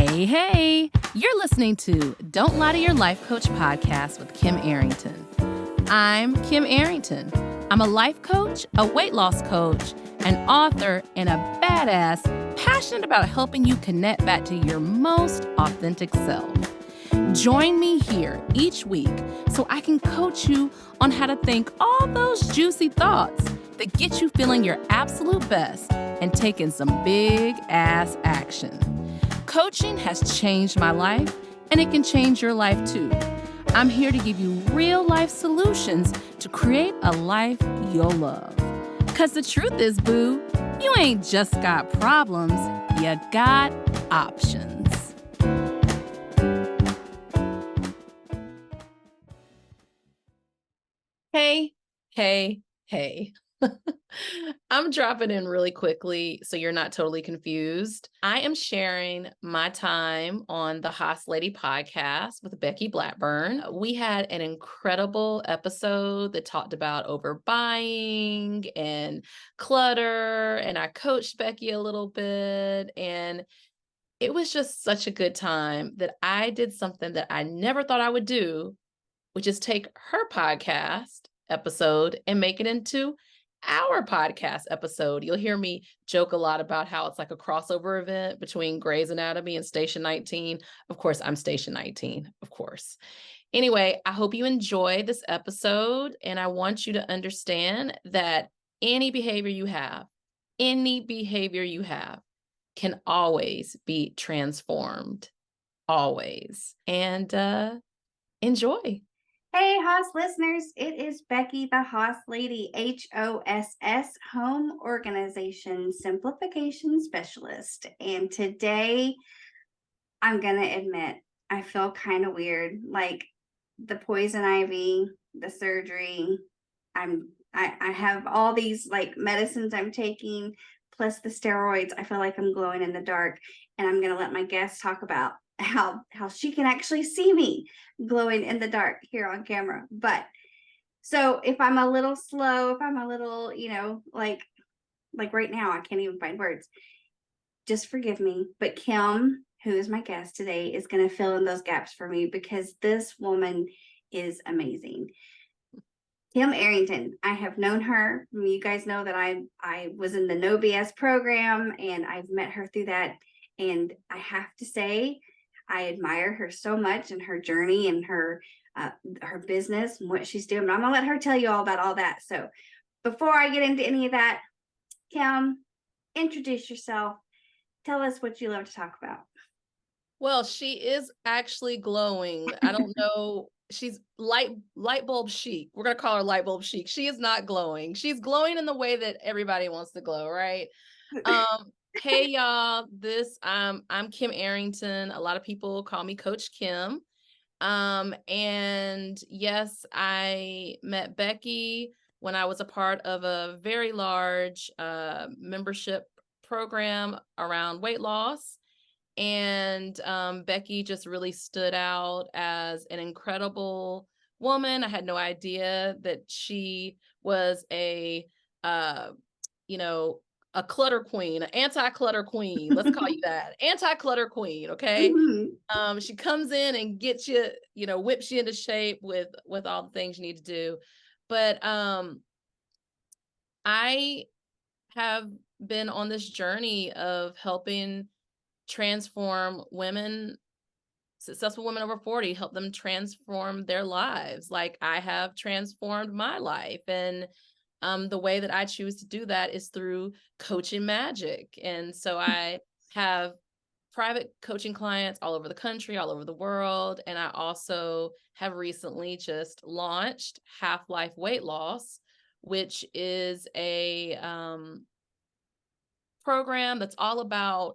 Hey, you're listening to Don't Lie to Your Life Coach podcast with Kim Arrington. I'm Kim Arrington. I'm a life coach, a weight loss coach, an author, and a badass passionate about helping you connect back to your most authentic self. Join me here each week so I can coach you on how to think all those juicy thoughts that get you feeling your absolute best and taking some big ass action. Coaching has changed my life, and it can change your life too. I'm here to give you real life solutions to create a life you'll love. Because the truth is, boo, you ain't just got problems, you got options. Hey. I'm dropping in really quickly so you're not totally confused. I am sharing my time on the Hoss Lady podcast with Becky Blackburn. We had an incredible episode that talked about overbuying and clutter, and I coached Becky a little bit, and it was just such a good time that I did something that I never thought I would do, which is take her podcast episode and make it into our podcast episode. You'll hear me joke a lot about how it's like a crossover event between Grey's Anatomy and Station 19. Of course, I'm Station 19, of course. Anyway, I hope you enjoy this episode, and I want you to understand that any behavior you have can always be transformed. Always. And enjoy. Hey, Hoss listeners, it is Becky, the Hoss Lady, HOSS, Home Organization Simplification Specialist. And today, I'm going to admit, I feel kind of weird. Like the poison ivy, the surgery, I have all these like medicines I'm taking, plus the steroids. I feel like I'm glowing in the dark. And I'm going to let my guest talk about how she can actually see me glowing in the dark here on camera. But so if I'm a little slow, if I'm a little, like right now, I can't even find words, just forgive me. But Kim, who is my guest today, is going to fill in those gaps for me because this woman is amazing. Kim Arrington, I have known her. You guys know that I was in the No BS program, and I've met her through that. And I have to say, I admire her so much and her journey and her business and what she's doing. But I'm going to let her tell you all about all that. So before I get into any of that, Kim, introduce yourself. Tell us what you love to talk about. Well, she is actually glowing. I don't know. She's light bulb chic. We're going to call her light bulb chic. She is not glowing. She's glowing in the way that everybody wants to glow, right? Hey y'all, I'm Kim Arrington. A lot of people call me Coach Kim. And yes, I met Becky when I was a part of a very large membership program around weight loss. And Becky just really stood out as an incredible woman. I had no idea that she was a clutter queen, an anti-clutter queen. Let's call you that. Anti-clutter queen, okay? Mm-hmm. She comes in and gets you, whips you into shape with all the things you need to do. But I have been on this journey of helping transform women, successful women over 40, help them transform their lives like I have transformed my life. And the way that I choose to do that is through coaching magic. And so I have private coaching clients all over the country, all over the world. And I also have recently just launched Half-Life Weight Loss, which is a program that's all about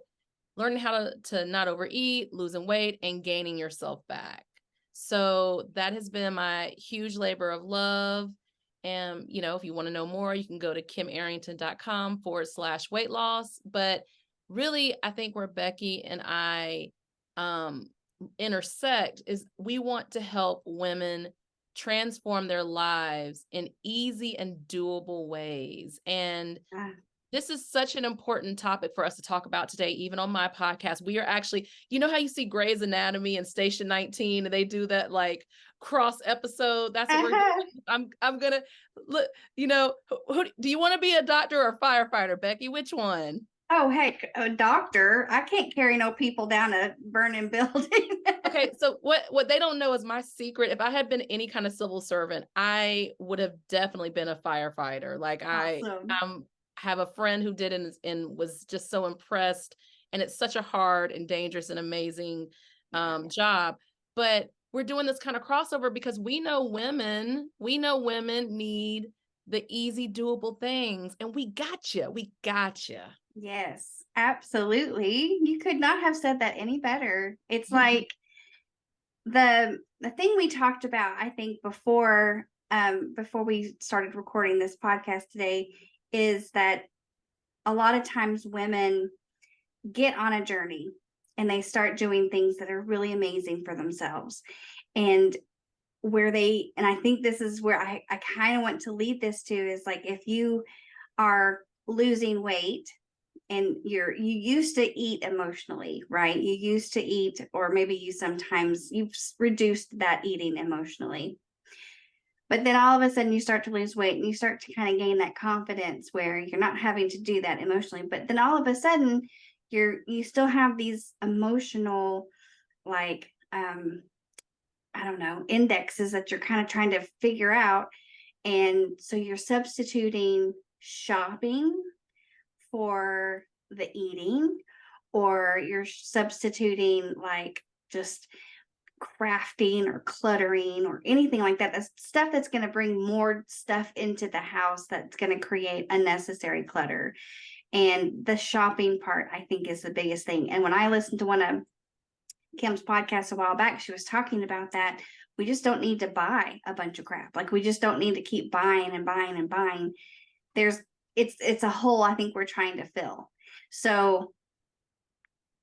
learning how to not overeat, losing weight, and gaining yourself back. So that has been my huge labor of love. And, if you want to know more, you can go to kimarrington.com/weight loss. But really, I think where Becky and I intersect is we want to help women transform their lives in easy and doable ways. And This is such an important topic for us to talk about today, even on my podcast. We are actually, you know how you see Grey's Anatomy and Station 19 and they do that like cross episode? That's what we're Uh-huh. doing. I'm gonna look, who do you want to be, a doctor or a firefighter, Becky? Which one? Oh, heck, a doctor. I can't carry no people down a burning building. Okay, so what they don't know is my secret. If I had been any kind of civil servant, I would have definitely been a firefighter. Like Awesome. have a friend who did and was just so impressed. And it's such a hard and dangerous and amazing job. But we're doing this kind of crossover because we know women need the easy, doable things, and we got you. We got you. Yes, absolutely. You could not have said that any better. It's like the thing we talked about, I think, before we started recording this podcast today, is that a lot of times women get on a journey and they start doing things that are really amazing for themselves. And and I think this is where I kind of want to lead this to, is like, if you are losing weight and you used to eat emotionally, right? You used to eat, or maybe you've reduced that eating emotionally. But then all of a sudden you start to lose weight and you start to kind of gain that confidence where you're not having to do that emotionally. But then all of a sudden you still have these emotional, like, I don't know, indexes that you're kind of trying to figure out. And so you're substituting shopping for the eating, or you're substituting like just crafting or cluttering or anything like that. That's stuff that's going to bring more stuff into the house that's going to create unnecessary clutter. And the shopping part, I think, is the biggest thing. And when I listened to one of Kim's podcast a while back, she was talking about that. We just don't need to buy a bunch of crap. Like, we just don't need to keep buying and buying and buying. It's a hole I think we're trying to fill. So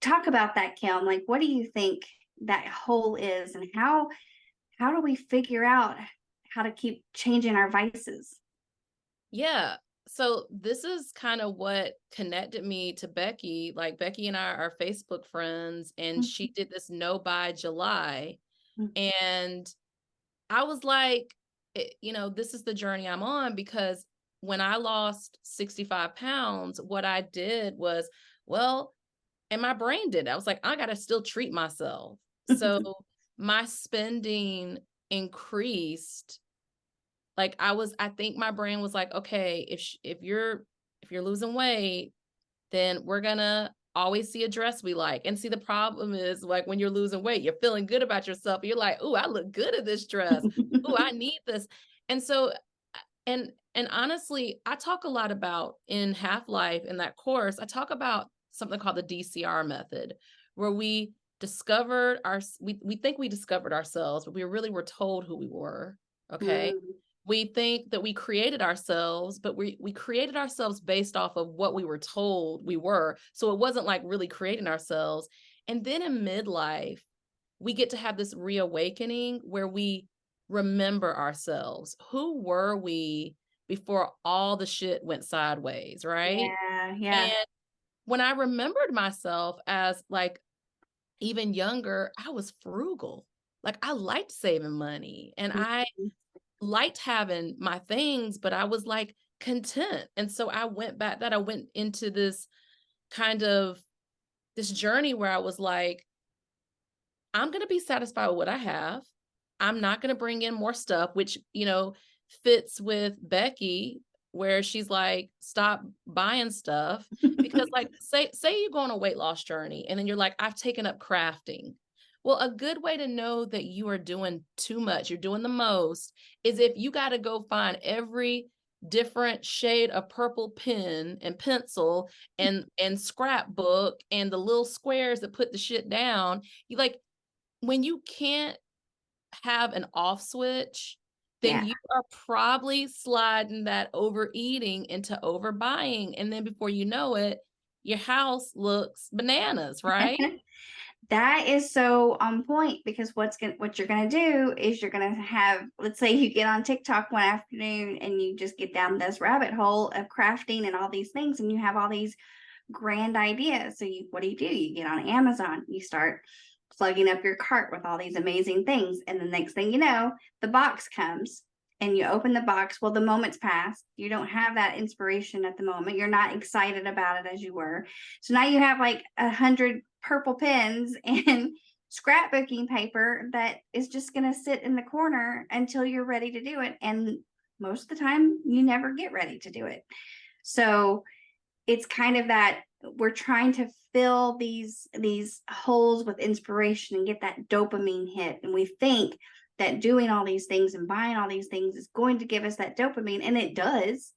talk about that, Kim. Like, what do you think that hole is, and how do we figure out how to keep changing our vices? Yeah. So this is kind of what connected me to Becky. Like, Becky and I are Facebook friends, and she did this no buy July. And I was like, this is the journey I'm on, because when I lost 65 pounds, what I did was, well, and my brain did, I was like, I got to still treat myself. So my spending increased. Like, I think my brain was like, okay, if you're losing weight, then we're gonna always see a dress we like. And see, the problem is, like, when you're losing weight, you're feeling good about yourself. You're like, oh, I look good in this dress. Oh, I need this. And so, and honestly, I talk a lot about, in Half Life, in that course, I talk about something called the DCR method, where we we think we discovered ourselves, but we really were told who we were. Okay. Mm, We think that we created ourselves, but we created ourselves based off of what we were told we were. So it wasn't like really creating ourselves. And then in midlife, we get to have this reawakening where we remember ourselves. Who were we before all the shit went sideways, right? yeah, yeah. And when I remembered myself as, like, even younger, I was frugal. Like, I liked saving money, and I liked having my things, but I was like content. And so I went into this kind of this journey where I was like, I'm going to be satisfied with what I have. I'm not going to bring in more stuff, which, fits with Becky, where she's like, stop buying stuff. Because, like, say you go on a weight loss journey and then you're like, I've taken up crafting. Well, a good way to know that you are doing too much, you're doing the most, is if you got to go find every different shade of purple pen and pencil and scrapbook and the little squares that put the shit down. You, like, when you can't have an off switch, then Yeah. you are probably sliding that overeating into overbuying. And then before you know it, your house looks bananas, right? That is so on point, because what you're gonna do is you're gonna have, let's say you get on TikTok one afternoon and you just get down this rabbit hole of crafting and all these things, and you have all these grand ideas. So what do? You get on Amazon, you start plugging up your cart with all these amazing things, and the next thing you know, the box comes and you open the box. Well, the moment's passed. You don't have that inspiration at the moment. You're not excited about it as you were. So now you have like 100 purple pens and scrapbooking paper that is just going to sit in the corner until you're ready to do it. And most of the time, you never get ready to do it. So it's kind of that we're trying to fill these holes with inspiration and get that dopamine hit. And we think that doing all these things and buying all these things is going to give us that dopamine, and it does,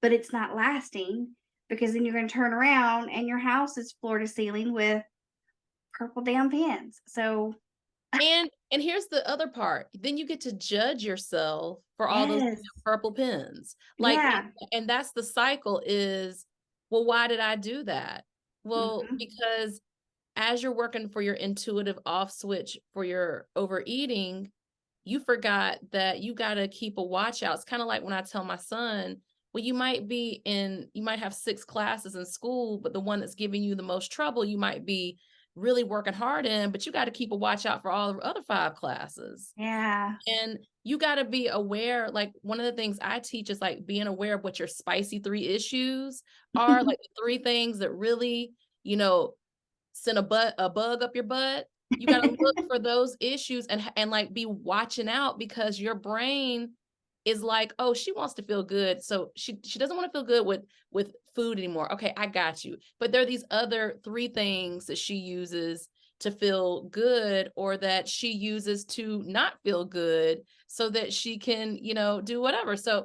but it's not lasting, because then you're going to turn around and your house is floor to ceiling with purple damn pens. So And here's the other part. Then you get to judge yourself for all those yes, purple pens. Like, yeah, and that's the cycle is, well, why did I do that? Well, mm-hmm. because as you're working for your intuitive off switch for your overeating, you forgot that you got to keep a watch out. It's kind of like when I tell my son, well, you might have 6 classes in school, but the one that's giving you the most trouble, you might be really working hard in, but you got to keep a watch out for all the other 5 classes. Yeah, And you got to be aware. Like, one of the things I teach is like being aware of what your spicy 3 issues are, like the 3 things that really, you know, send a bug up your butt. You got to look for those issues and like be watching out, because your brain is like, oh, she wants to feel good, so she doesn't want to feel good with food anymore. Okay, I got you. But there are these other 3 things that she uses to feel good, or that she uses to not feel good, so that she can, do whatever. So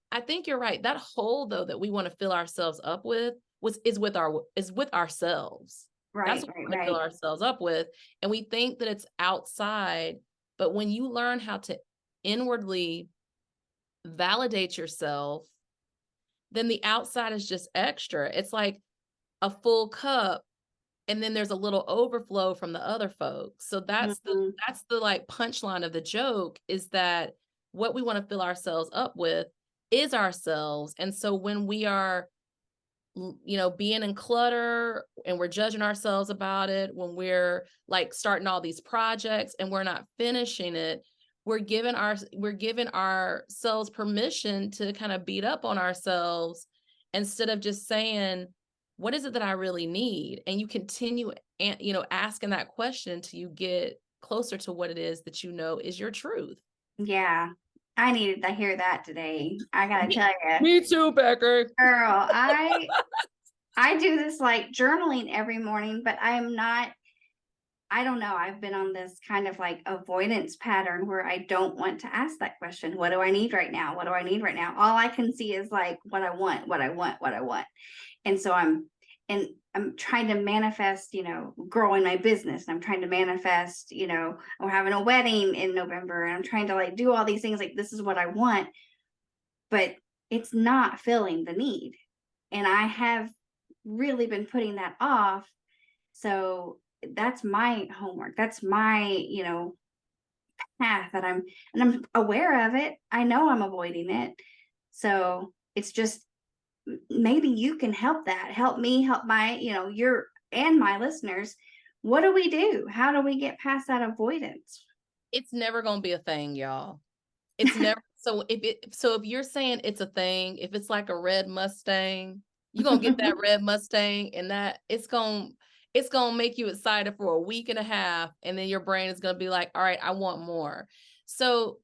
I think you're right. That hole, though, that we want to fill ourselves up with is with ourselves. That's right, what we right, want to fill right. ourselves up with. And we think that it's outside. But when you learn how to inwardly validate yourself, then the outside is just extra. It's like a full cup, and then there's a little overflow from the other folks. So Mm-hmm. that's the like punchline of the joke, is that what we want to fill ourselves up with is ourselves. And so when we are, being in clutter and we're judging ourselves about it, when we're like starting all these projects and we're not finishing it, we're giving ourselves permission to kind of beat up on ourselves, instead of just saying, what is it that I really need? And you continue asking that question until you get closer to what it is that is your truth. Yeah, I needed to hear that today. I gotta Me, tell you, me too, Becker. girl, I do this like journaling every morning, but I'm not, I don't know. I've been on this kind of like avoidance pattern where I don't want to ask that question. What do I need right now? What do I need right now? All I can see is like what I want, what I want, what I want. And so I'm trying to manifest, growing my business. And I'm trying to manifest, we're having a wedding in November, and I'm trying to like do all these things like this is what I want, but it's not filling the need. And I have really been putting that off. So that's my homework. That's my, path that I'm aware of it. I know I'm avoiding it. So it's just, maybe you can help me, help my, your and my listeners. What do we do? How do we get past that avoidance? It's never going to be a thing, y'all. It's never. So if you're saying it's a thing, if it's like a red Mustang, you're going to get that red Mustang, and that it's going to make you excited for a week and a half. And then your brain is going to be like, all right, I want more. So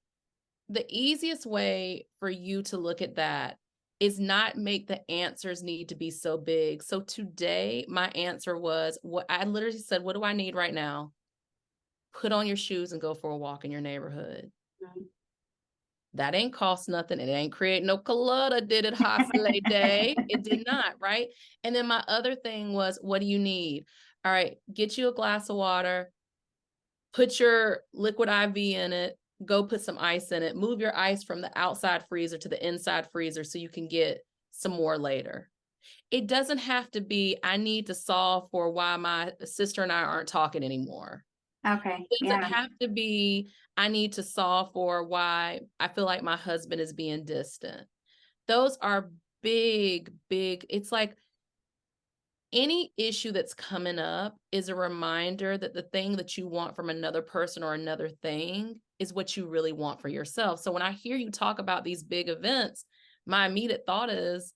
the easiest way for you to look at that is not make the answers need to be so big. So today, my answer was, what I literally said, what do I need right now? Put on your shoes and go for a walk in your neighborhood. That ain't cost nothing. It ain't create no clutter, did it, holiday day? It did not, right? And then my other thing was, what do you need? All right, get you a glass of water, put your liquid IV in it, go put some ice in it, move your ice from the outside freezer to the inside freezer so you can get some more later. It doesn't have to be, I need to solve for why my sister and I aren't talking anymore. Okay. It doesn't Yeah. have to be, I need to solve for why I feel like my husband is being distant. Those are big, it's like any issue that's coming up is a reminder that the thing that you want from another person or another thing is what you really want for yourself. So when I hear you talk about these big events, my immediate thought is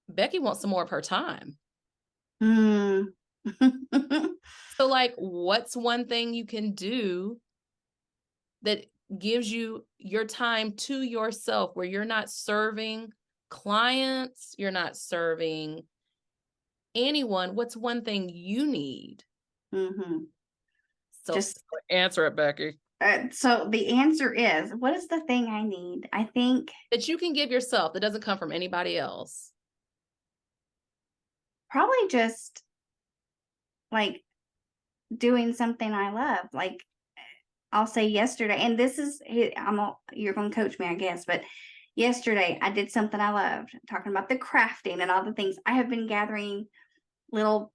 Becky wants some more of her time. Mm. So, like, what's one thing you can do that gives you your time to yourself where you're not serving clients, you're not serving anyone? What's one thing you need? hmm So, Just answer it, Becky. so the answer is, what is the thing I need? I think That you can give yourself that doesn't come from anybody else. probably just like doing something I love. Like I'll say yesterday, and this is you're going to coach me, I guess, but yesterday I did something I loved, talking about the crafting and all the things. I have been gathering little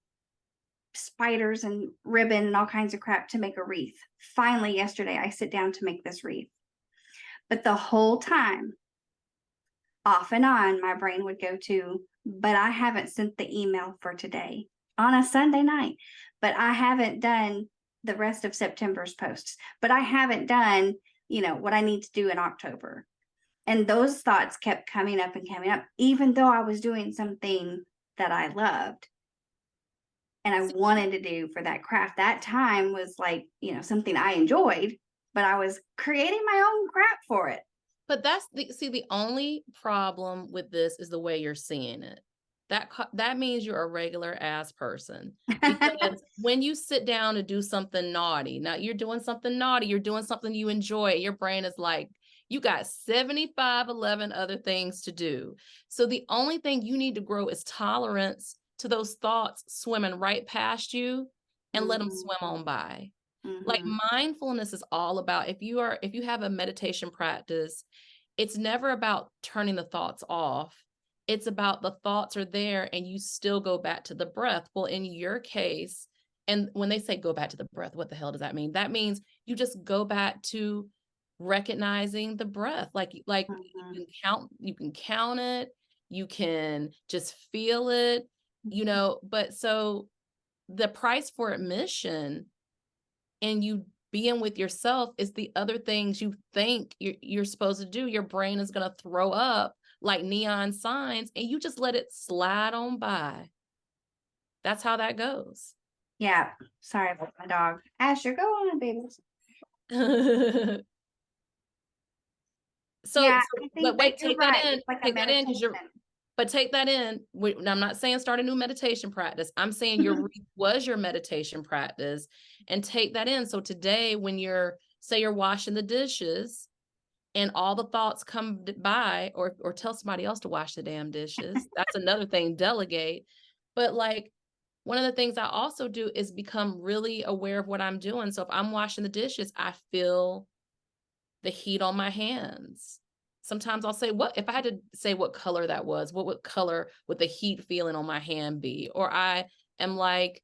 spiders and ribbon and all kinds of crap to make a wreath. Finally, yesterday I sit down to make this wreath. But the whole time, off and on, my brain would go to, but I haven't sent the email for today on a Sunday night. But I haven't done the rest of September's posts. But I haven't done, what I need to do in October. And those thoughts kept coming up and coming up, even though I was doing something that I loved and I wanted to do for that craft. That time was like, something I enjoyed, but I was creating my own crap for it. But that's the only problem with this is the way you're seeing it. That means you're a regular ass person, because when you sit down to do something naughty, now you're doing something naughty, you're doing something you enjoy, your brain is like, you got 11 other things to do. So the only thing you need to grow is tolerance to those thoughts swimming right past you, and let them Mhm, swim on by. Like, mhm, mindfulness is all about, if you have a meditation practice, it's never about turning the thoughts off. It's about the thoughts are there and you still go back to the breath. Well, in your case, and when they say go back to the breath, what the hell does that mean? That means you just go back to recognizing the breath. Like mhm. you can count it, you can just feel it. But so the price for admission and you being with yourself is the other things you think you're supposed to do. Your brain is going to throw up like neon signs and you just let it slide on by. That's how that goes. Yeah. Sorry about my dog. Asher, go on, baby. so, Yeah, so, I but think wait, that you're right. It's like a take that in because meditation. but take that in. I'm not saying start a new meditation practice. I'm saying your was your meditation practice, and take that in. So today, when say you're washing the dishes, and all the thoughts come by, or tell somebody else to wash the damn dishes. That's another thing, delegate. But like, one of the things I also do is become really aware of what I'm doing. So if I'm washing the dishes, I feel the heat on my hands. Sometimes I'll say, what if I had to say what color that was, what would color would the heat feeling on my hand be? Or I am like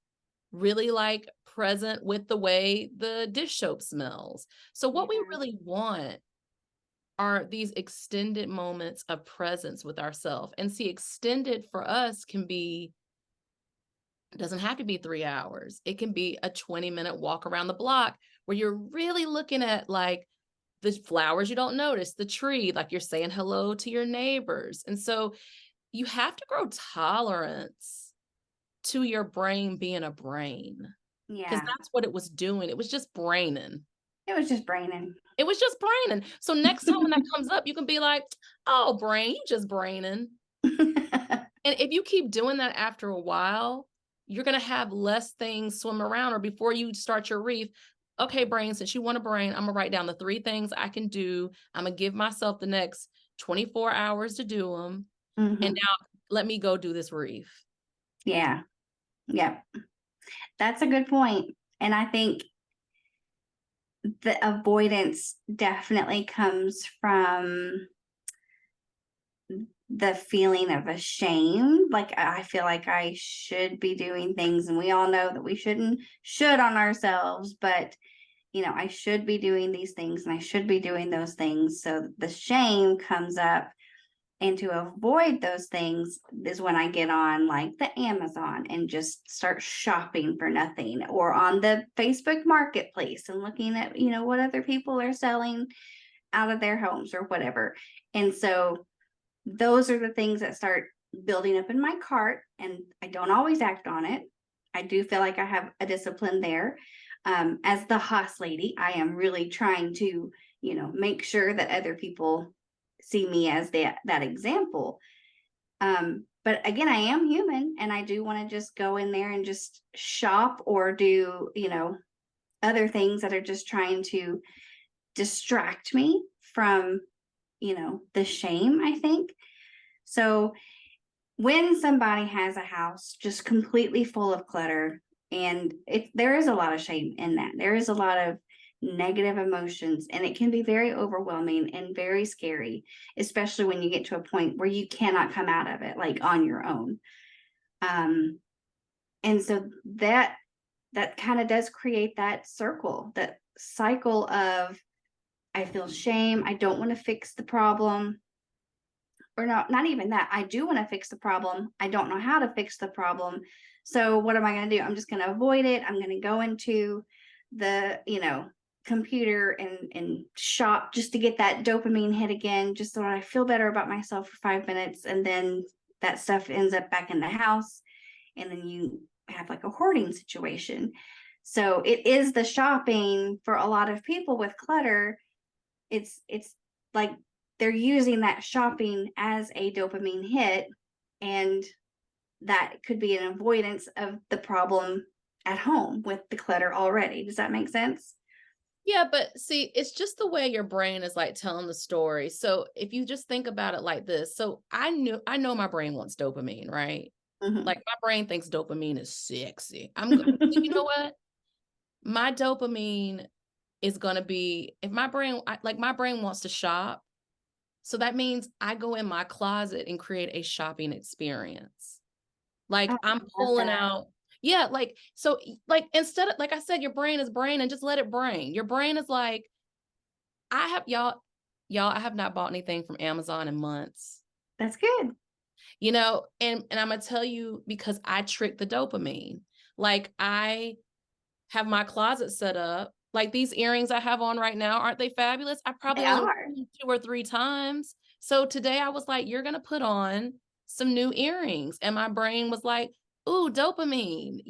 really like present with the way the dish soap smells. So what we Yeah. really want are these extended moments of presence with ourselves. And see, extended for us can be, it doesn't have to be 3 hours. It can be a 20-minute walk around the block where you're really looking at like the flowers you don't notice, the tree, like you're saying hello to your neighbors. And so you have to grow tolerance to your brain being a brain, because Yeah. that's what it was doing. It was just braining. It was just braining. It was just braining. So next time when that comes up, you can be like, oh, brain, you just braining. And if you keep doing that after a while, you're going to have less things swim around. Or before you start your reef, okay, brain, since you want a brain, I'm going to write down the 3 things I can do. I'm going to give myself the next 24 hours to do them. And hmm now let me go do this reef. Yeah. Yeah. That's a good point. And I think the avoidance definitely comes from the feeling of a shame. Like I feel like I should be doing things, and we all know that we should on ourselves, but I should be doing these things and I should be doing those things. So the shame comes up. And to avoid those things is when I get on like the Amazon and just start shopping for nothing, or on the Facebook marketplace and looking at, what other people are selling out of their homes or whatever. And so those are the things that start building up in my cart, and I don't always act on it. I do feel like I have a discipline there. As the house lady, I am really trying to, make sure that other people see me as that example. But again, I am human, and I do want to just go in there and just shop or do, other things that are just trying to distract me from, the shame, I think. So when somebody has a house just completely full of clutter, and there is a lot of shame in that. There is a lot of negative emotions, and it can be very overwhelming and very scary, especially when you get to a point where you cannot come out of it like on your own. And so that kind of does create that cycle of, I feel shame, I don't want to fix the problem, or not even that. I do want to fix the problem. I don't know how to fix the problem. So what am I going to do? I'm just going to avoid it. I'm going to go into the, computer and shop just to get that dopamine hit again, just so I feel better about myself for 5 minutes. And then that stuff ends up back in the house. And then you have like a hoarding situation. So it is the shopping for a lot of people with clutter. It's like they're using that shopping as a dopamine hit, and that could be an avoidance of the problem at home with the clutter already. Does that make sense? Yeah, but see, it's just the way your brain is like telling the story. So if you just think about it like this, so I know my brain wants dopamine, right? Mm-hmm. Like my brain thinks dopamine is sexy. You know what? My dopamine is going to be, if my brain wants to shop. So that means I go in my closet and create a shopping experience. Oh, Like I I'm love pulling that. out, yeah, like so like instead of, like I said, your brain is brain, and just let it brain. Your brain is like, I have y'all, I have not bought anything from Amazon in months. That's good. And I'm gonna tell you, because I trick the dopamine. Like I have my closet set up. Like these earrings I have on right now, aren't they fabulous? I They probably only wore are. them 2 or 3 times. So today I was like, "You're gonna put on some new earrings." And my brain was like, "Ooh, dopamine,"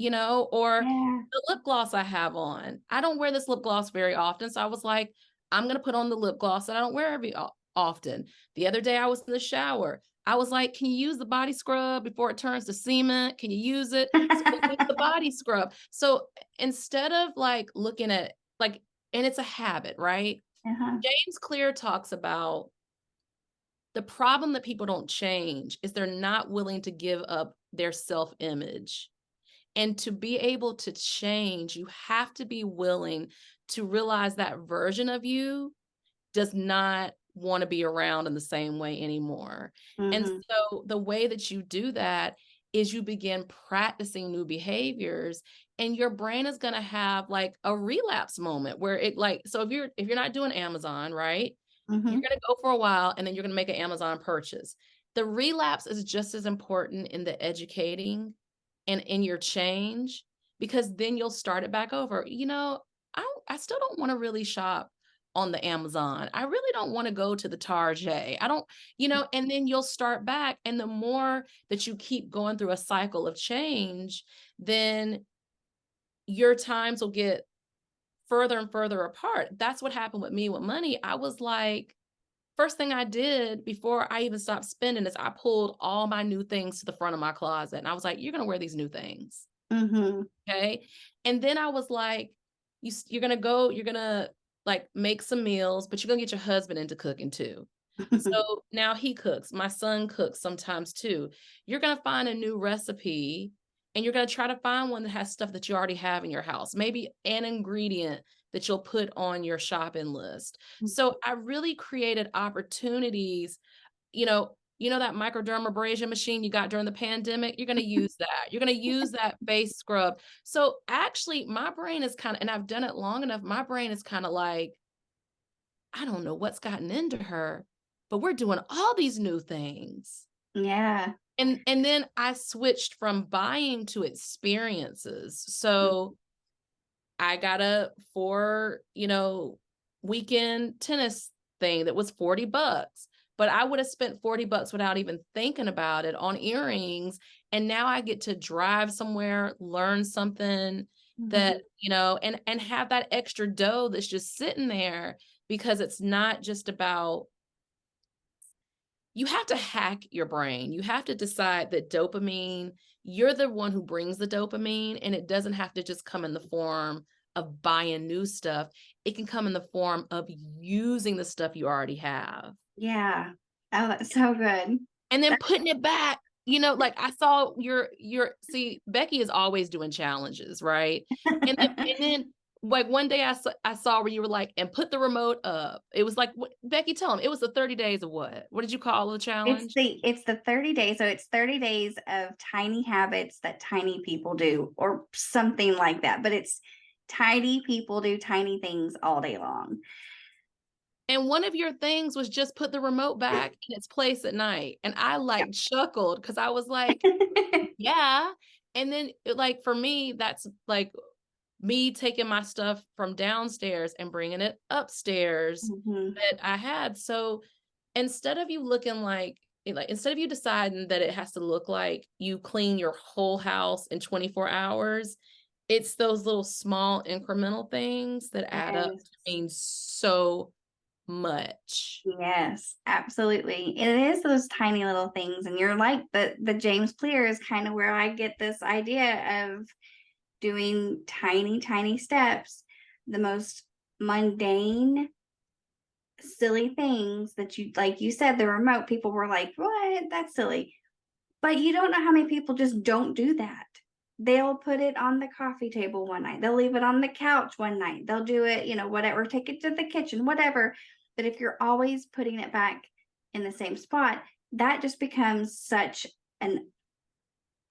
or Yeah. the lip gloss I have on. I don't wear this lip gloss very often. So I was like, I'm gonna put on the lip gloss that I don't wear often. The other day I was in the shower. I was like, can you use the body scrub before it turns to cement? Can you use it? So I used the body scrub. So instead of like looking at like, and it's a habit, right? Uh-huh. James Clear talks about the problem that people don't change is they're not willing to give up their self-image. And to be able to change, you have to be willing to realize that version of you does not want to be around in the same way anymore. And Mm-hmm. so the way that you do that is you begin practicing new behaviors, and your brain is going to have like a relapse moment where it like, so if you're not doing Amazon, right? You're Mm-hmm. going to go for a while, and then you're going to make an Amazon purchase. The relapse is just as important in the educating and in your change, because then you'll start it back over. I still don't want to really shop on the Amazon. I really don't want to go to the Target. I don't, and then you'll start back. And the more that you keep going through a cycle of change, then your times will get further and further apart. That's what happened with me with money. I was like, first thing I did before I even stopped spending is I pulled all my new things to the front of my closet. And I was like, you're going to wear these new things. Mm-hmm. Okay. And then I was like, you're gonna like make some meals, but you're gonna get your husband into cooking too. So now he cooks. My son cooks sometimes too. You're gonna find a new recipe, and you're gonna try to find one that has stuff that you already have in your house, maybe an ingredient that you'll put on your shopping list. So I really created opportunities, you know, you know, that microdermabrasion machine you got during the pandemic, you're going to use that. You're going to use that face scrub. So actually my brain is kind of, and I've done it long enough, my brain is kind of like, I don't know what's gotten into her, but we're doing all these new things. Yeah. And then I switched from buying to experiences. So I got a weekend tennis thing that was $40, but I would have spent $40 without even thinking about it on earrings. And now I get to drive somewhere, learn something that, Mhm. and have that extra dough that's just sitting there, because it's not just about, you have to hack your brain. You have to decide that dopamine, you're the one who brings the dopamine, and it doesn't have to just come in the form of buying new stuff. It can come in the form of using the stuff you already have Yeah. Oh, that's so good. and then putting it back. Like I saw see, Becky is always doing challenges, right? And then like one day I saw where you were like, and put the remote up. It was like, Becky, tell him, it was the 30 days of what? What did you call the It's challenge? the 30 days. So it's 30 days of tiny habits that tiny people do, or something like that. But it's tiny people do tiny things all day long. And one of your things was just put the remote back in its place at night. And I like chuckled because I was like, yeah. And then like for me, that's like me taking my stuff from downstairs and bringing it upstairs Mhm. that I had. So instead of you looking like instead of you deciding that it has to look like you clean your whole house in 24 hours, it's those little small incremental things that add up Yes. to mean so much. Yes, absolutely. It is those tiny little things. And you're like, the James Clear is kind of where I get this idea of doing tiny, tiny steps, the most mundane, silly things that you, like you said, the remote, people were like, what? That's silly. But you don't know how many people just don't do that. They'll put it on the coffee table one night. They'll leave it on the couch one night. They'll do it, whatever, take it to the kitchen, whatever. But if you're always putting it back in the same spot, that just becomes such an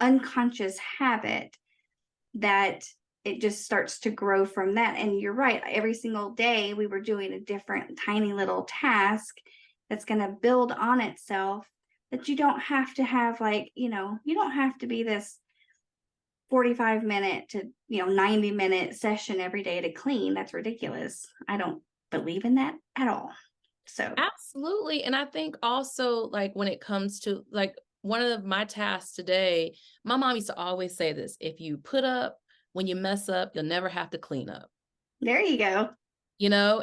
unconscious habit that it just starts to grow from that. And you're right, every single day we were doing a different tiny little task that's going to build on itself, that you don't have to have, like, you don't have to be this 45-minute to 90-minute session every day to clean. That's ridiculous. I don't believe in that at all. So Absolutely. And I think also, like, when it comes to like one of my tasks today, my mom used to always say this: if you put up when you mess up, you'll never have to clean up. there you go.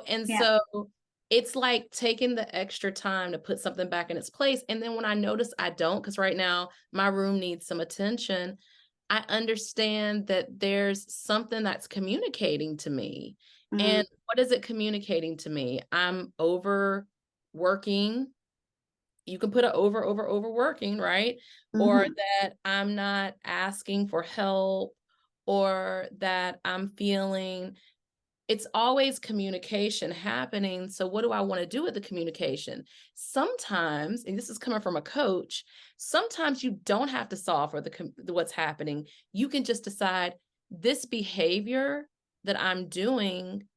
And Yeah. so it's like taking the extra time to put something back in its place. And then when I notice I don't, because right now my room needs some attention, I understand that there's something that's communicating to me. Mhm. And what is it communicating to me? I'm overworking. You can put a overworking, right? Or Mhm. that I'm not asking for help, or that I'm feeling, it's always communication happening. So what do I want to do with the communication? Sometimes, and this is coming from a coach, sometimes you don't have to solve for what's happening. You can just decide, this behavior that I'm doing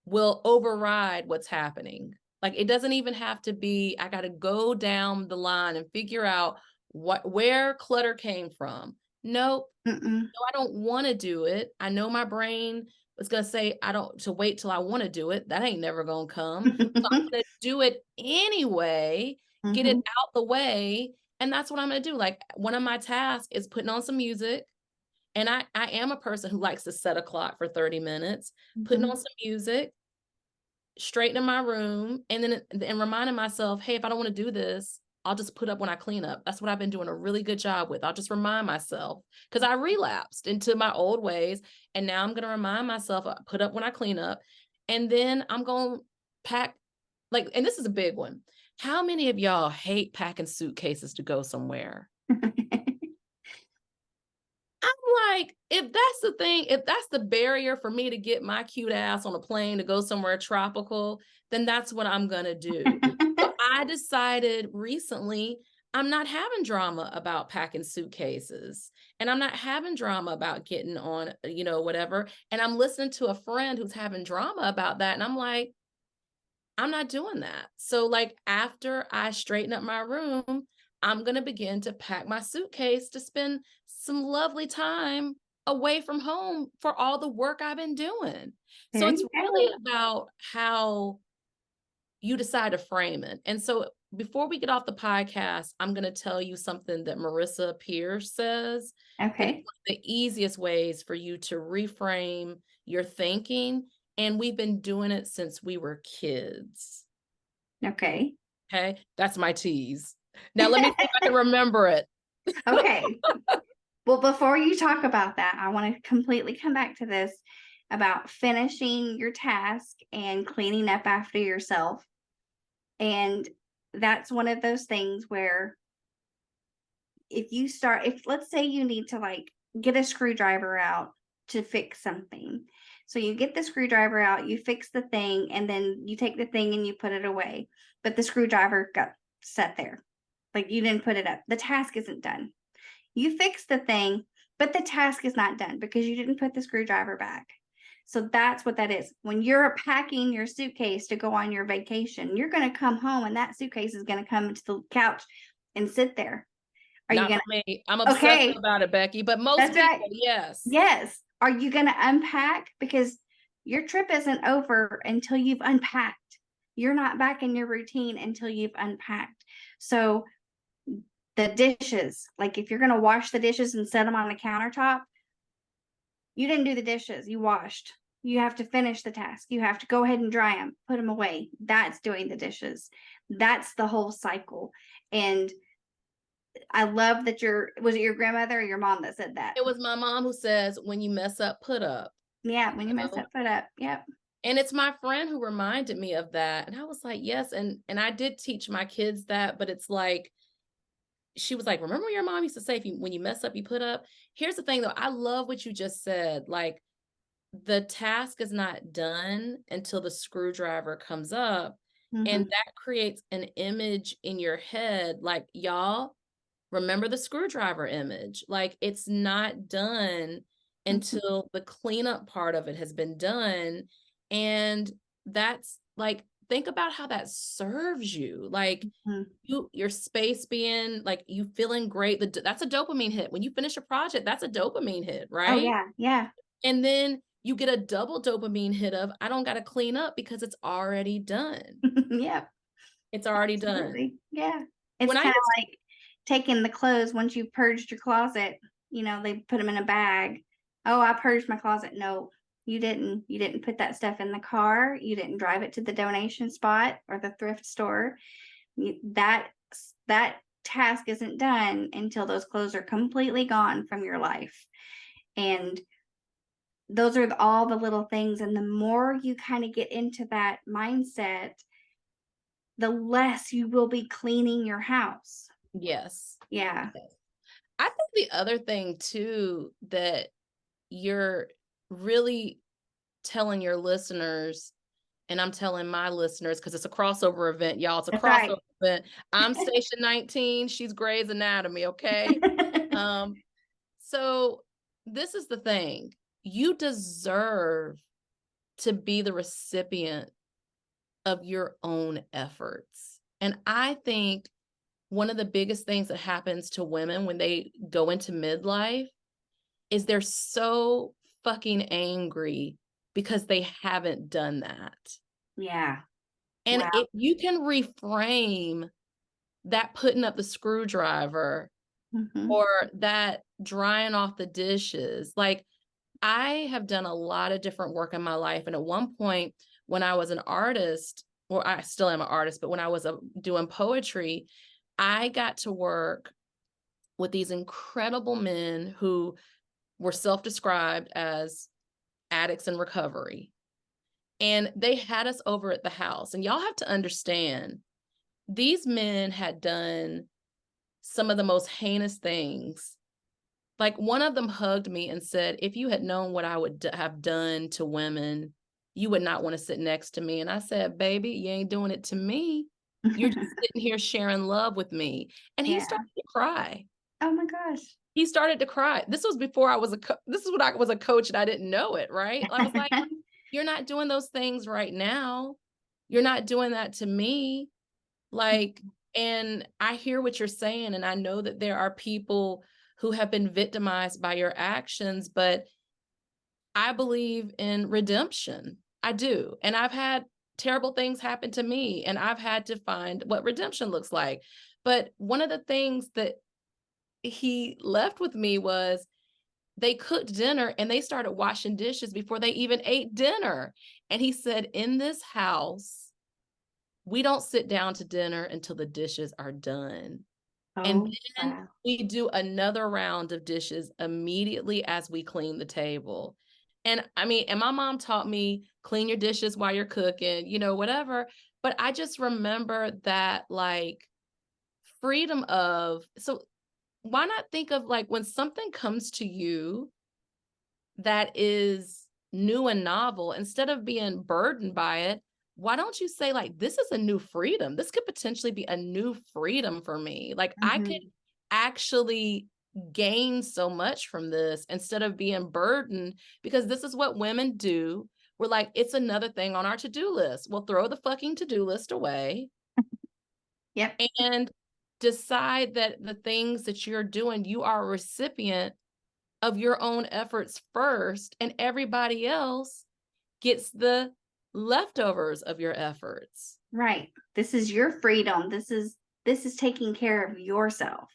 will override what's happening. Like it doesn't even have to be, I got to go down the line and figure out where clutter came from. Nope. Mm-mm. No, I don't want to do it. I know my brain was going to say, to wait till I want to do it. That ain't never going to come. So I'm going to do it anyway, get it Mhm. out the way. And that's what I'm going to do. Like one of my tasks is putting on some music. And I am a person who likes to set a clock for 30 minutes, putting on Mhm. some music, straightening my room, and then and reminding myself, hey, if I don't want to do this, I'll just put up when I clean up. That's what I've been doing a really good job with. I'll just remind myself, because I relapsed into my old ways. And now I'm going to remind myself, put up when I clean up. And then I'm going to pack, like, and this is a big one. How many of y'all hate packing suitcases to go somewhere? I'm like, if that's the thing, if that's the barrier for me to get my cute ass on a plane to go somewhere tropical, then that's what I'm going to do. So I I decided recently I'm not having drama about packing suitcases, and I'm not having drama about getting on, whatever. And I'm listening to a friend who's having drama about that. And I'm like, I'm not doing that. So, like, after I straighten up my room, I'm going to begin to pack my suitcase to spend some lovely time away from home for all the work I've been doing. So, There it's you really go. about how you decide to frame it. And so, before we get off the podcast, I'm going to tell you something that Marissa Pierce says that is Okay. one of the easiest ways for you to reframe your thinking. And we've been doing it since we were kids. Okay. Okay. That's my tease. Now, let me see if I can remember it. Okay. Well, before you talk about that, I want to completely come back to this about finishing your task and cleaning up after yourself. And that's one of those things where if let's say you need to like get a screwdriver out to fix something. So you get the screwdriver out, you fix the thing, and then you take the thing and you put it away. But the screwdriver got set there. Like you didn't put it up. The task isn't done. You fix the thing, but the task is not done because you didn't put the screwdriver back. So that's what that is. When you're packing your suitcase to go on your vacation, you're going to come home and that suitcase is going to come into the couch and sit there. Are you Not going for me. I'm to? obsessed Okay, about it, Becky, but most that's right. people, yes. Yes. Are you going to unpack? Because your trip isn't over until you've unpacked. You're not back in your routine until you've unpacked. So the dishes, like if you're going to wash the dishes and set them on the countertop, you didn't do the dishes, you washed. You have to finish the task. You have to go ahead and dry them, put them away. That's doing the dishes. That's the whole cycle. And I love that was it your grandmother or your mom that said that? It was my mom who says, when you mess up, put up. Yeah, when you mess know? up, put up. Yep. And it's my friend who reminded me of that. And I was like, yes. And I did teach my kids that, but it's like, she was like, remember your mom used to say, when you mess up, you put up. Here's the thing though. I love what you just said. Like, the task is not done until the screwdriver comes up. And Mm-hmm. that creates an image in your head. Like, y'all, remember the screwdriver image. Like, it's not done Mm-hmm. until the cleanup part of it has been done. And that's like, think about how that serves you. Like, your space being like, you feeling great. That's a dopamine hit. When you finish a project, that's a dopamine hit, Oh right? yeah, yeah. And then you get a double dopamine hit of, I don't got to clean up because it's already done. Yep. It's already done. Absolutely. Yeah. It's When I kind of used like taking the clothes once you've purged your closet, they put them in a bag. Oh, I purged my closet. No, you didn't. You didn't put that stuff in the car. You didn't drive it to the donation spot or the thrift store. That task isn't done until those clothes are completely gone from your life. And those are all the little things. And the more you kind of get into that mindset, the less you will be cleaning your house. yes. Yeah. Yes. I think the other thing too that you're really telling your listeners, and I'm telling my listeners because it's a crossover event, y'all. It's a That's right. crossover event. I'm Station 19. She's Grey's Anatomy. Okay. So this is the thing. You deserve to be the recipient of your own efforts. And I think one of the biggest things that happens to women when they go into midlife is they're so fucking angry because they haven't done that. Yeah. And Wow. if you can reframe that putting up the screwdriver Mm-hmm. or that drying off the dishes, like, I have done a lot of different work in my life. And at one point, when I was an artist, or I still am an artist, but when I was doing poetry, I got to work with these incredible men who were self-described as addicts in recovery. And they had us over at the house. And y'all have to understand, these men had done some of the most heinous things. Like, one of them hugged me and said, if you had known what I would have done to women, you would not want to sit next to me. And I said, baby, you ain't doing it to me. You're just sitting here sharing love with me. And he Yeah. started to cry. Oh my gosh. He started to cry. This was before I was this is when I was a coach and I didn't know it, right? I was like, "You're not doing those things right now. You're not doing that to me." Like, and I hear what you're saying, and I know that there are people who have been victimized by your actions, but I believe in redemption. I do. And I've had terrible things happen to me, and I've had to find what redemption looks like. But one of the things that he left with me was they cooked dinner and they started washing dishes before they even ate dinner. And he said, in this house, we don't sit down to dinner until the dishes are done. And Oh, then wow. we do another round of dishes immediately as we clean the table. And I mean, and my mom taught me clean your dishes while you're cooking, whatever. But I just remember that like freedom of, so why not think of like when something comes to you that is new and novel, instead of being burdened by it, why don't you say, like, this is a new freedom? This could potentially be a new freedom for me. Like, I could Mhm. actually gain so much from this instead of being burdened, because this is what women do. We're like, it's another thing on our to do list. We'll throw the fucking to do list away Yep. and decide that the things that you're doing, you are a recipient of your own efforts first, and everybody else gets the leftovers of your efforts. Right. This is your freedom. This is taking care of yourself.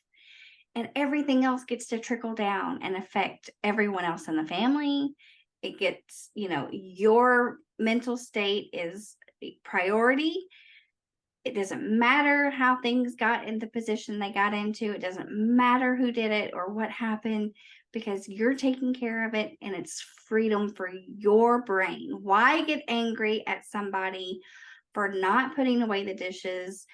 And everything else gets to trickle down and affect everyone else in the family. It gets, your mental state is a priority. It doesn't matter how things got in the position they got into. It doesn't matter who did it or what happened, because you're taking care of it and it's freedom for your brain. Why get angry at somebody for not putting away the dishes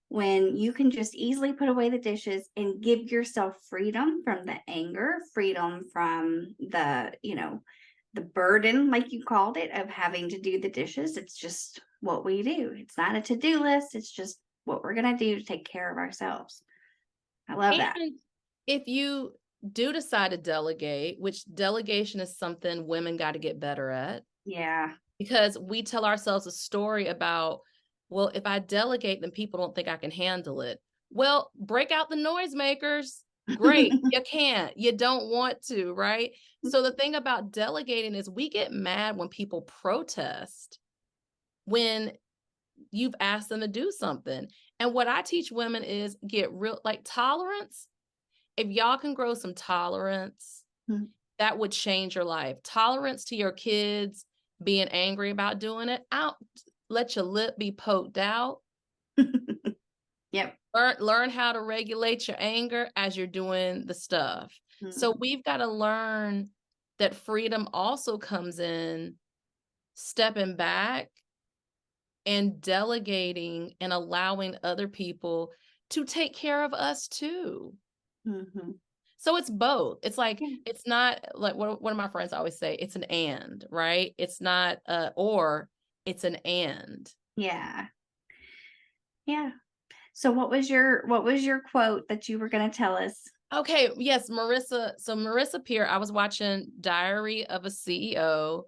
when you can just easily put away the dishes and give yourself freedom from the anger, freedom from the burden, like you called it, of having to do the dishes? It's just what we do. It's not a to-do list. It's just what we're going to do to take care of ourselves. I love that. And if you do decide to delegate, which delegation is something women got to get better at, Yeah. because we tell ourselves a story about, well, if I delegate, then people don't think I can handle it. Well, break out the noisemakers. Great. You can't. You don't want to, right? So the thing about delegating is we get mad when people protest when you've asked them to do something. And what I teach women is get real, like tolerance. If y'all can grow some tolerance, that would change your life. Tolerance to your kids being angry about doing it. Out, let your lip be poked out. Yep. Learn how to regulate your anger as you're doing the stuff. So Mhm. we've got to learn that freedom also comes in stepping back and delegating and allowing other people to take care of us too. Mhm. So it's both. It's like, Yeah. it's not like what one of my friends always say, it's an and, right? It's not or, it's an and. Yeah. Yeah. So what was your quote that you were going to tell us? Okay, yes, Marissa. So Marissa Peer, I was watching Diary of a CEO,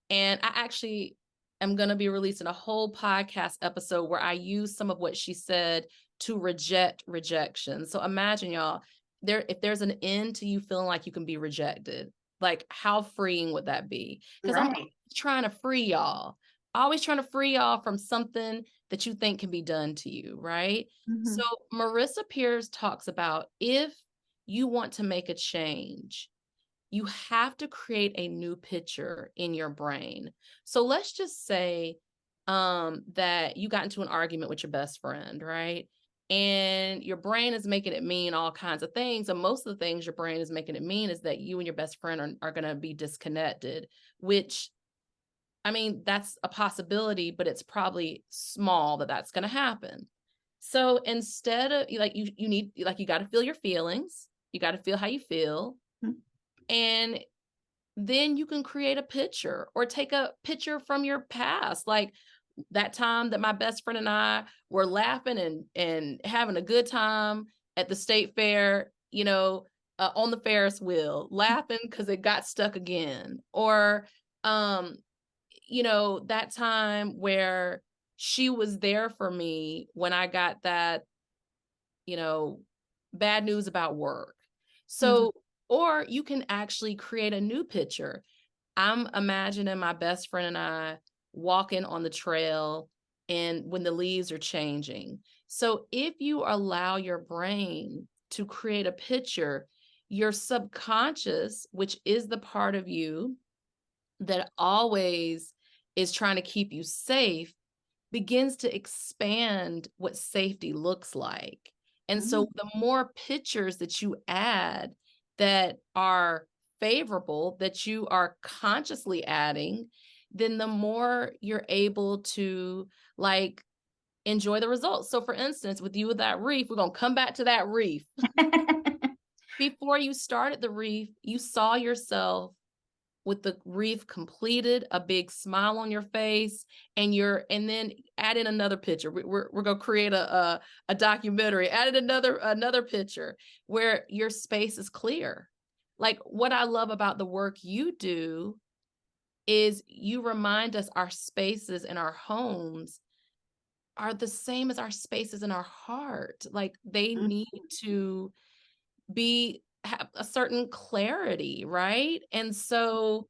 and I actually am going to be releasing a whole podcast episode where I use some of what she said to reject rejection. So imagine, y'all, if there's an end to you feeling like you can be rejected, like how freeing would that be? Because I'm Right. trying to free y'all, always trying to free y'all from something that you think can be done to you, right? So Mhm. Marissa Peers talks about, if you want to make a change, you have to create a new picture in your brain. So let's just say that you got into an argument with your best friend, right? And your brain is making it mean all kinds of things. And most of the things your brain is making it mean is that you and your best friend are going to be disconnected, which, I mean, that's a possibility, but it's probably small that that's going to happen. So instead of like, you need, like, you got to feel your feelings. You got to feel how you feel. Mhm. And then you can create a picture or take a picture from your past. Like, that time that my best friend and I were laughing and having a good time at the state fair, on the Ferris wheel, laughing because it got stuck again. Or, um, that time where she was there for me when I got that, you know, bad news about work. Mhm. So, or you can actually create a new picture. I'm imagining my best friend and I walking on the trail and when the leaves are changing. So if you allow your brain to create a picture, your subconscious, which is the part of you that always is trying to keep you safe, begins to expand what safety looks like. And Mm. so the more pictures that you add that are favorable, that you are consciously adding, then the more you're able to like enjoy the results. So for instance, with you with that reef, we're going to come back to that reef. Before you started the reef, you saw yourself with the reef completed, a big smile on your face, and then add in another picture. We're gonna create a documentary. Added another picture where your space is clear. Like what I love about the work you do is you remind us our spaces in our homes are the same as our spaces in our heart. Like they Mm. need to be have a certain clarity, right? And so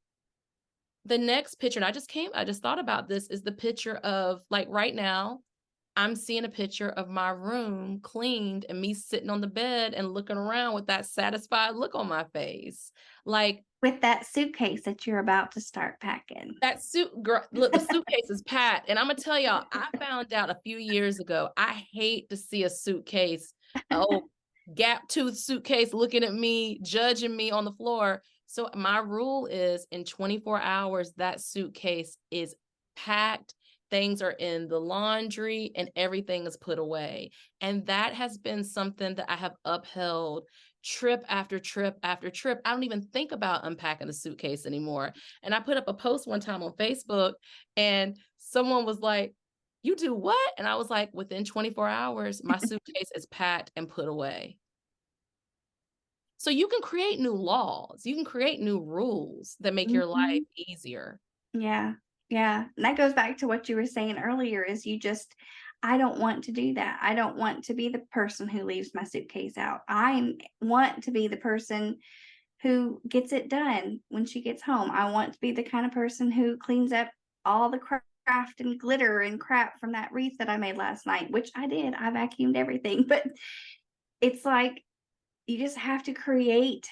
the next picture, and I just thought about this, is the picture of like right now, I'm seeing a picture of my room cleaned and me sitting on the bed and looking around with that satisfied look on my face. Like With that suitcase that you're about to start packing. that look, the suitcase is packed. And I'm gonna tell y'all, I found out a few years ago, I hate to see a suitcase, oh, gap tooth suitcase looking at me, judging me on the floor. So my rule is in 24 hours, that suitcase is packed. Things are in the laundry and everything is put away. And that has been something that I have upheld trip after trip after trip. I don't even think about unpacking a suitcase anymore. And I put up a post one time on Facebook and someone was like, "You do what?" And I was like, "Within 24 hours, my suitcase is packed and put away." So you can create new laws, you can create new rules that make your life Mhm. easier. Yeah. Yeah. And that goes back to what you were saying earlier is I don't want to do that. I don't want to be the person who leaves my suitcase out. Want to be the person who gets it done when she gets home. I want to be the kind of person who cleans up all the craft and glitter and crap from that wreath that I made last night, which I did. I vacuumed everything. But it's like you just have to create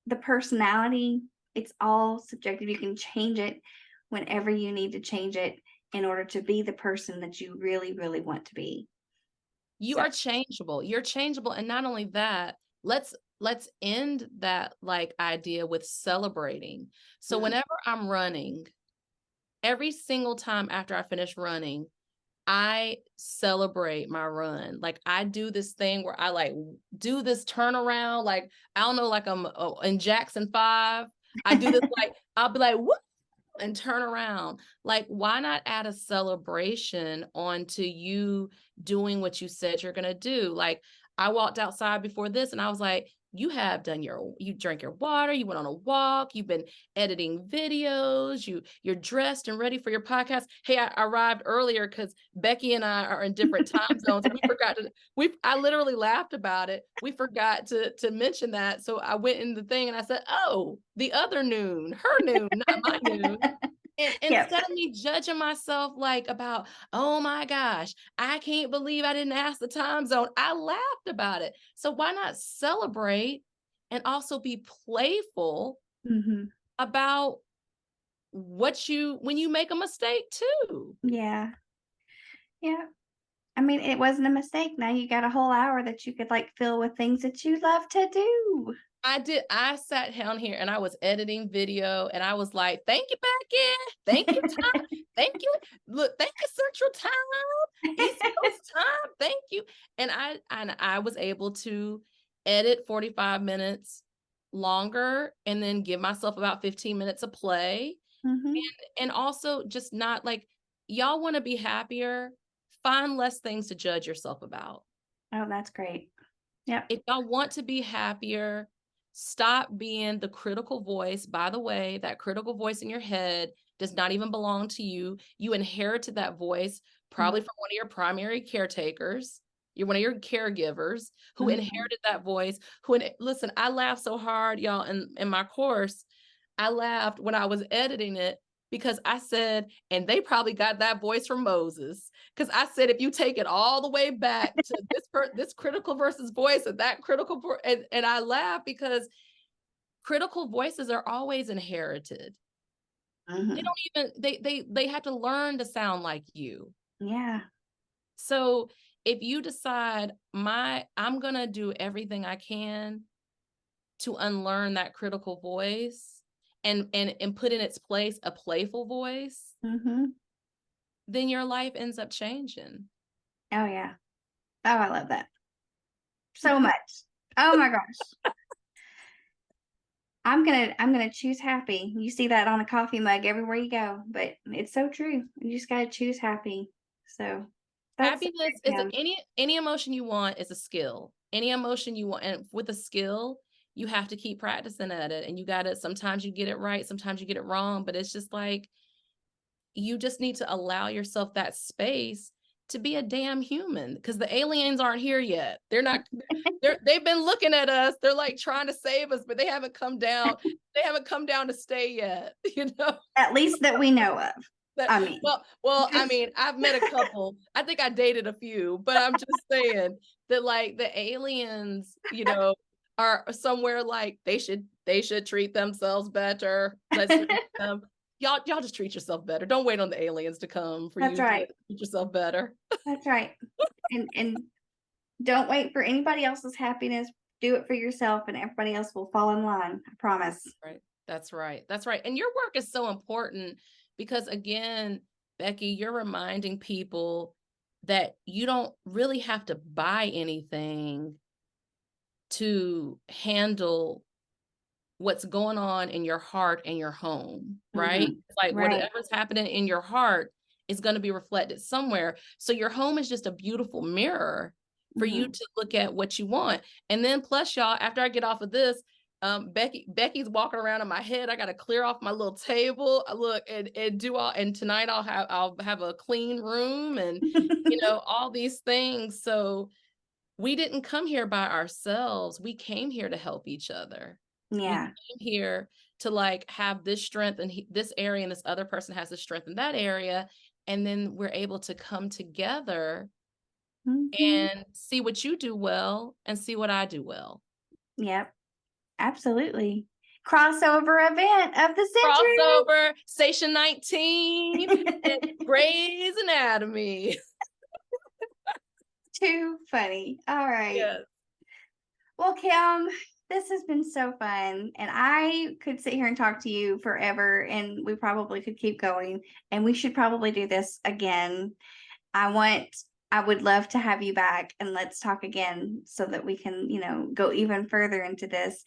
the personality. It's all subjective. You can change it whenever you need to change it in order to be the person that you really, really want to be. You So, are changeable. You're changeable. And not only that, let's end that like idea with celebrating. So mm, whenever I'm running, every single time after I finish running, I celebrate my run. Like I do this thing where I like do this turnaround. Like I don't know, like I'm in Jackson 5. I do this like I'll be like, "Whoop," and turn around. Like, why not add a celebration onto you doing what you said you're gonna do? Like, I walked outside before this and I was like, you drank your water, you went on a walk, you've been editing videos, you're dressed and ready for your podcast. Hey, I arrived earlier because Becky and I are in different time zones. And I literally laughed about it. We forgot to mention that. So I went in the thing and I said, "Oh, the other noon, her noon, not my noon." And yep. instead of me judging myself like about, "Oh my gosh, I can't believe I didn't ask the time zone," I laughed about it. So why not celebrate and also be playful Hmm. about when you make a mistake too? Yeah. Yeah. I mean, it wasn't a mistake. Now you got a whole hour that you could like fill with things that you love to do. I did. I sat down here and I was editing video and I was like, "Thank you, Becky. Thank you, time. Thank you. Look, thank you, Central Time, East Coast time. Thank you." And I was able to edit 45 minutes longer and then give myself about 15 minutes of play. Hmm. And also just not like y'all want to be happier, find less things to judge yourself about. Oh, that's great. Yep. If y'all want to be happier, stop being the critical voice. By the way, that critical voice in your head does not even belong to you. You inherited that voice probably from one of your primary caretakers. You're one of your caregivers who Mhm. inherited that voice. Listen, I laughed so hard, y'all, in my course. I laughed when I was editing it because I said, and they probably got that voice from Moses. Because I said, if you take it all the way back to this critical versus voice and that critical, and I laugh because critical voices are always inherited. They Mhm. don't even, they have to learn to sound like you. Yeah. So if you decide I'm going to do everything I can to unlearn that critical voice and put in its place a playful voice, Mhm. then your life ends up changing. Oh, yeah. Oh, I love that so much. Oh my gosh. I'm gonna choose happy. You see that on a coffee mug everywhere you go, but it's so true. You just gotta choose happy. So that's so Happiness great, is Kim. any emotion you want is a skill. Any emotion you want, and with a skill, you have to keep practicing at it. And you got to, sometimes you get it right, sometimes you get it wrong, but it's just like you just need to allow yourself that space to be a damn human because the aliens aren't here yet. They've been looking at us. They're like trying to save us, but they haven't come down. They haven't come down to stay yet, you know? At least that we know of. That I mean, I because mean, I've met a couple. I think I dated a few, but I'm just saying that like the aliens, are somewhere like they should treat themselves better. Let's treat them. Y'all just treat yourself better. Don't wait on the aliens to come for that's you to right. treat yourself better. That's right. And don't wait for anybody else's happiness. Do it for yourself, and everybody else will fall in line. I promise. Right. That's right. That's right. And your work is so important because again, Becky, you're reminding people that you don't really have to buy anything to handle what's going on in your heart and your home, right? Mhm. It's like Right. whatever's happening in your heart is going to be reflected somewhere. So your home is just a beautiful mirror for you Mhm. to look at what you want. And then plus y'all, after I get off of this, Becky's walking around in my head. I got to clear off my little table. I look and do all, and tonight I'll have a clean room and all these things. So we didn't come here by ourselves. We came here to help each other. We Yeah. came here to like have this strength in this area, and this other person has this strength in that area. And then we're able to come together Mhm. and see what you do well and see what I do well. Yep. Absolutely. Crossover event of the Crossover, Station 19, and century. Grey's Anatomy. Too funny. All right. Yes. Well, Kim, this has been so fun. And I could sit here and talk to you forever, and we probably could keep going. And we should probably do this again. I would love to have you back and let's talk again so that we can, go even further into this.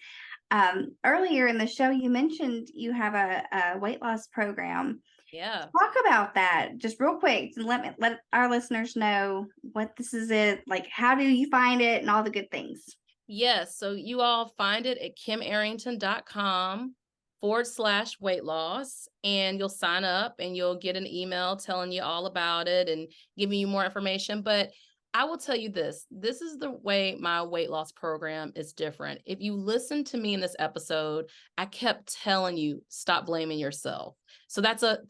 Earlier in the show, you mentioned you have a weight loss program. Yeah. Talk about that just real quick and let our listeners know what this is. It like, how do you find it and all the good things? Yes. So you all find it at kimarrington.com/weight loss. And you'll sign up and you'll get an email telling you all about it and giving you more information. But I will tell you this is the way my weight loss program is different. If you listen to me in this episode, I kept telling you, stop blaming yourself. So that's a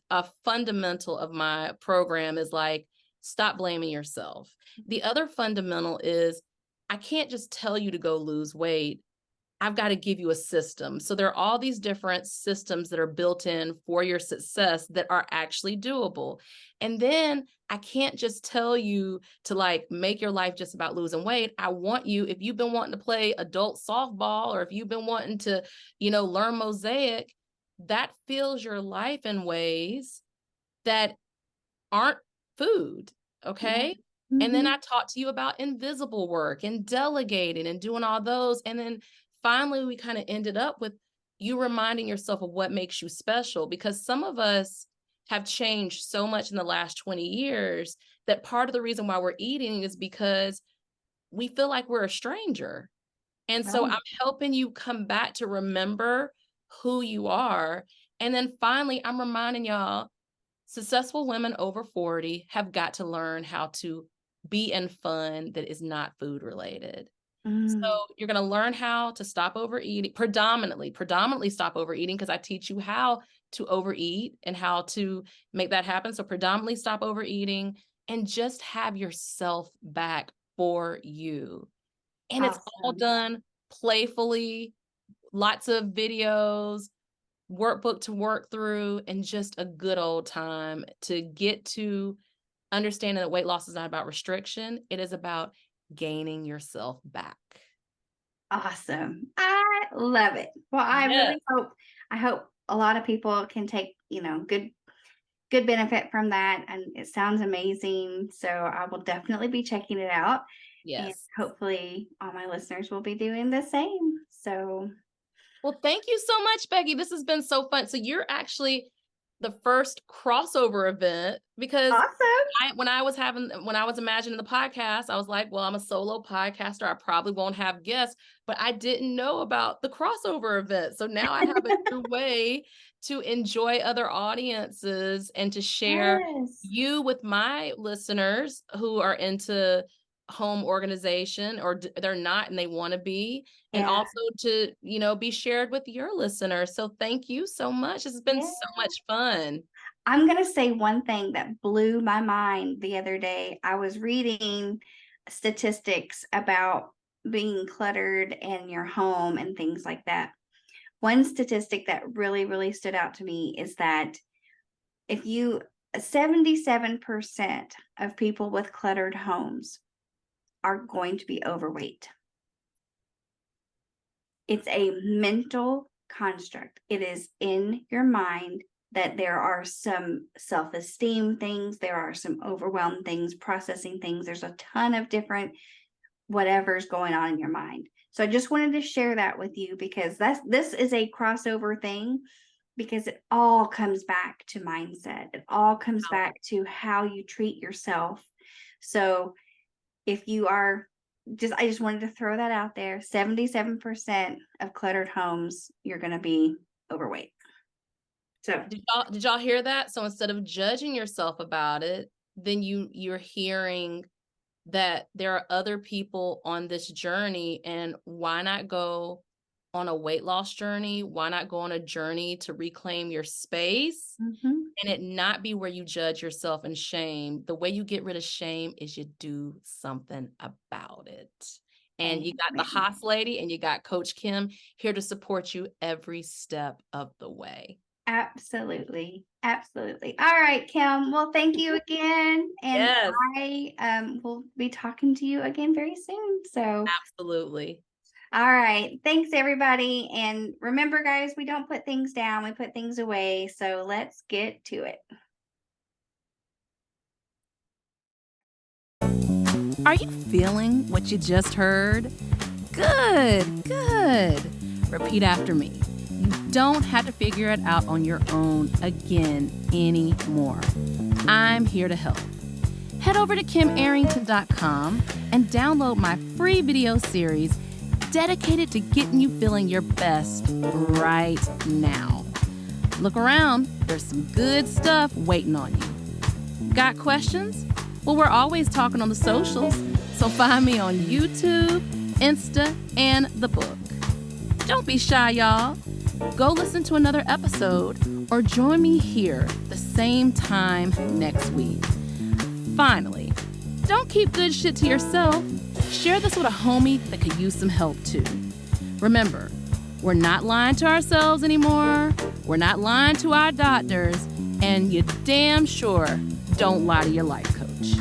fundamental of my program is like, stop blaming yourself. The other fundamental is I can't just tell you to go lose weight. I've got to give you a system. So there are all these different systems that are built in for your success that are actually doable. And then I can't just tell you to like make your life just about losing weight. I want you, if you've been wanting to play adult softball or if you've been wanting to, learn mosaic, that fills your life in ways that aren't food. Yeah. Okay. And then Hmm. I talked to you about invisible work and delegating and doing all those. And then finally, we kind of ended up with you reminding yourself of what makes you special because some of us, have changed so much in the last 20 years that part of the reason why we're eating is because we feel like we're a stranger. And so I'm Right. helping you come back to remember who you are. And then finally, I'm reminding y'all, successful women over 40 have got to learn how to be in fun that is not food related. So Mm, you're going to learn how to stop overeating, predominantly stop overeating, because I teach you how to overeat and how to make that happen. So predominantly stop overeating and just have yourself back for you. And it's all awesome. done playfully, lots of videos, workbook to work through, and just a good old time to get to understanding that weight loss is not about restriction. It is about gaining yourself back. Awesome. I love it. Well, Yes. I hope a lot of people can take, good benefit from that. And it sounds amazing. So I will definitely be checking it out. And Yes. hopefully all my listeners will be doing the same. So Well, thank you so much, Becky. This has been so fun. So you're actually the first crossover event, because awesome. when I was imagining the podcast, I was like, well, I'm a solo podcaster. I probably won't have guests, but I didn't know about the crossover event. So now I have a new way to enjoy other audiences and to share Yes. you with my listeners who are into home organization, or they're not and they want to be, and Yeah. also to, be shared with your listeners. So thank you so much. This has been Yeah. so much fun. I'm going to say one thing that blew my mind the other day. I was reading statistics about being cluttered in your home and things like that. One statistic that really, really stood out to me is that if you 77% of people with cluttered homes are going to be overweight. It's a mental construct. It is in your mind that there are some self-esteem things, there are some overwhelmed things, processing things. There's a ton of different whatever's going on in your mind. So I just wanted to share that with you because this is a crossover thing, because it all comes back to mindset. It all comes back to how you treat yourself. So if you are I just wanted to throw that out there. 77% of cluttered homes, you're going to be overweight. So, Did y'all hear that? So instead of judging yourself about it, then you're hearing that there are other people on this journey, and why not go on a weight loss journey? Why not go on a journey to reclaim your space mhm, and it not be where you judge yourself and shame? The way you get rid of shame is you do something about it. And you got the amen. Haas lady and you got Coach Kim here to support you every step of the way. Absolutely. Absolutely. All right, Kim. Well, thank you again. And Yes, I will be talking to you again very soon. So, absolutely. all right. Thanks, everybody. And remember, guys, we don't put things down, we put things away. So let's get to it. Are you feeling what you just heard? Good, good. Repeat after me. You don't have to figure it out on your own again anymore. I'm here to help. Head over to kimarrington.com and download my free video series dedicated to getting you feeling your best right now. Look around, there's some good stuff waiting on you. Got questions? Well, we're always talking on the socials, so find me on YouTube, Insta, and the book. Don't be shy, y'all. Go listen to another episode or join me here the same time next week. Finally, don't keep good shit to yourself. Share this with a homie that could use some help too. Remember, we're not lying to ourselves anymore. We're not lying to our doctors. And you damn sure don't lie to your life coach.